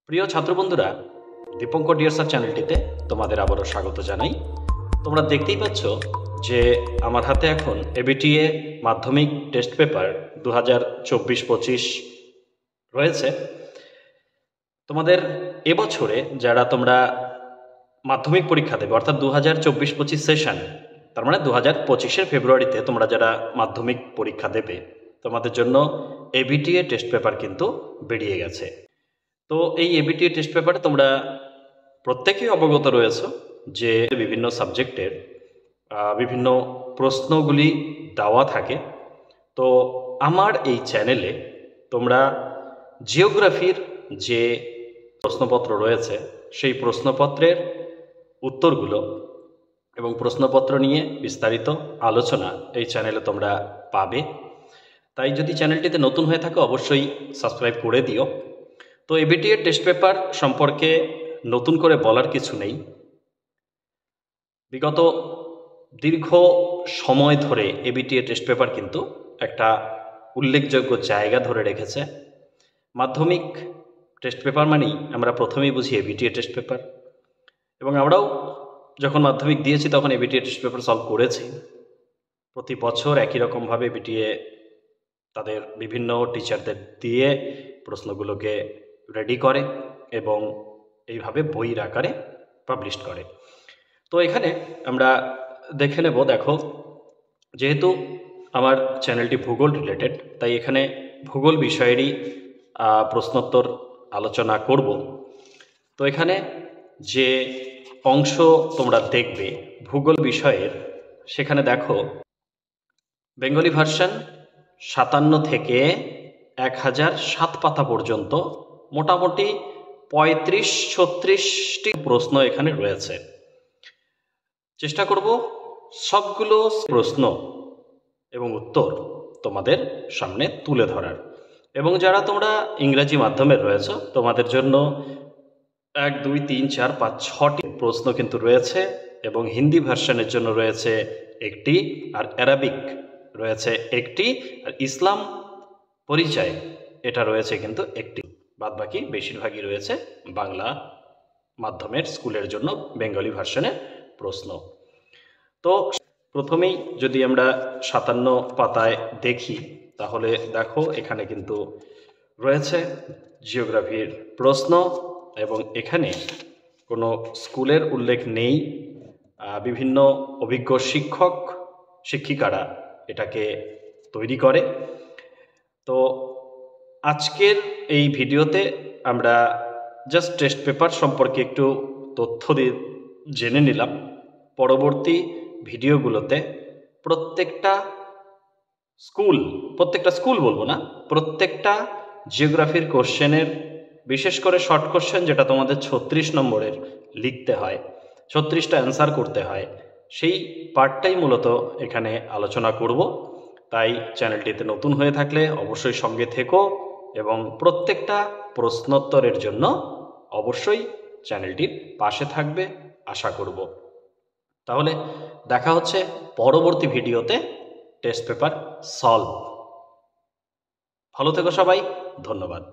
প্রিয় ছাত্র বন্ধুরা, দীপঙ্কর ডিয়ার স্যার চ্যানেলটিতে তোমাদের আবারও স্বাগত জানাই। তোমরা দেখতেই পাচ্ছ যে আমার হাতে এখন এবিটিএ মাধ্যমিক টেস্ট পেপার 2024-25 রয়েছে। তোমাদের এবছরে যারা তোমরা মাধ্যমিক পরীক্ষা দেবে, অর্থাৎ 2024-25 সেশন, তার মানে 2025-এর ফেব্রুয়ারিতে তোমরা যারা মাধ্যমিক পরীক্ষা দেবে, তোমাদের জন্য এবিটিএ টেস্ট পেপার কিন্তু বেরিয়ে গেছে। তো এই এবিটিএ টেস্ট পেপারে তোমরা প্রত্যেকেই অবগত রয়েছে যে বিভিন্ন সাবজেক্টের বিভিন্ন প্রশ্নগুলি দেওয়া থাকে। তো আমার এই চ্যানেলে তোমরা জিওগ্রাফির যে প্রশ্নপত্র রয়েছে সেই প্রশ্নপত্রের উত্তরগুলো এবং প্রশ্নপত্র নিয়ে বিস্তারিত আলোচনা এই চ্যানেলে তোমরা পাবে। তাই যদি চ্যানেলটিতে নতুন হয়ে থাকো অবশ্যই সাবস্ক্রাইব করে দিও। তো এবিটিএ টেস্ট পেপার সম্পর্কে নতুন করে বলার কিছু নেই। বিগত দীর্ঘ সময় ধরে এবিটিএ টেস্ট পেপার কিন্তু একটা উল্লেখযোগ্য জায়গা ধরে রেখেছে। মাধ্যমিক টেস্ট পেপার মানেই আমরা প্রথমেই বুঝি এবিটিএ টেস্ট পেপার, এবং আমরাও যখন মাধ্যমিক দিয়েছি তখন এবিটিএ টেস্ট পেপার সলভ করেছি। প্রতি বছর একই রকমভাবে এবিটিএ তাদের বিভিন্ন টিচারদের দিয়ে প্রশ্নগুলোকে রেডি করে এবং এইভাবে বইয়ের আকারে পাবলিশ করে। তো এখানে আমরা দেখে নেব, দেখো যেহেতু আমার চ্যানেলটি ভূগোল রিলেটেড, তাই এখানে ভূগোল বিষয়েরই প্রশ্নোত্তর আলোচনা করব। তো এখানে যে অংশ তোমরা দেখবে ভূগোল বিষয়ের, সেখানে দেখো বেঙ্গলি ভার্সন 57 থেকে 1007 পাতা পর্যন্ত মোটামুটি 35-36টি প্রশ্ন এখানে রয়েছে। চেষ্টা করব সবগুলো প্রশ্ন এবং উত্তর তোমাদের সামনে তুলে ধরার। এবং যারা তোমরা ইংরাজি মাধ্যমের রয়েছে তোমাদের জন্য 1, 2, 3, 4, 5, 6টি প্রশ্ন কিন্তু রয়েছে, এবং হিন্দি ভার্সনের জন্য রয়েছে একটি, আর অ্যারাবিক রয়েছে একটি, আর ইসলাম পরিচয় এটা রয়েছে কিন্তু একটি। বাদবাকি বেশিরভাগই রয়েছে বাংলা মাধ্যমের স্কুলের জন্য বেঙ্গলি ভার্সনের প্রশ্ন। তো প্রথমেই যদি আমরা 57 পাতায় দেখি, তাহলে দেখো এখানে কিন্তু রয়েছে জিওগ্রাফির প্রশ্ন, এবং এখানে কোনো স্কুলের উল্লেখ নেই। বিভিন্ন অভিজ্ঞ শিক্ষক শিক্ষিকারা এটাকে তৈরি করে। তো আজকের এই ভিডিওতে আমরা জাস্ট টেস্ট পেপার সম্পর্কে একটু তথ্য জেনে নিলাম। পরবর্তী ভিডিওগুলোতে প্রত্যেকটা স্কুল বলবো না, প্রত্যেকটা জিওগ্রাফির কোশ্চেনের, বিশেষ করে শর্ট কোশ্চেন যেটা তোমাদের 36 নম্বরের লিখতে হয়, 36টা অ্যান্সার করতে হয়, সেই পার্টটাই মূলত এখানে আলোচনা করব। তাই চ্যানেলটিতে নতুন হয়ে থাকলে অবশ্যই সঙ্গে থেকো, এবং প্রত্যেকটা প্রশ্নোত্তরের জন্য অবশ্যই চ্যানেলটির পাশে থাকবে আশা করব। তাহলে দেখা হচ্ছে পরবর্তী ভিডিওতে টেস্ট পেপার সলভ। ভালো থেকো সবাই, ধন্যবাদ।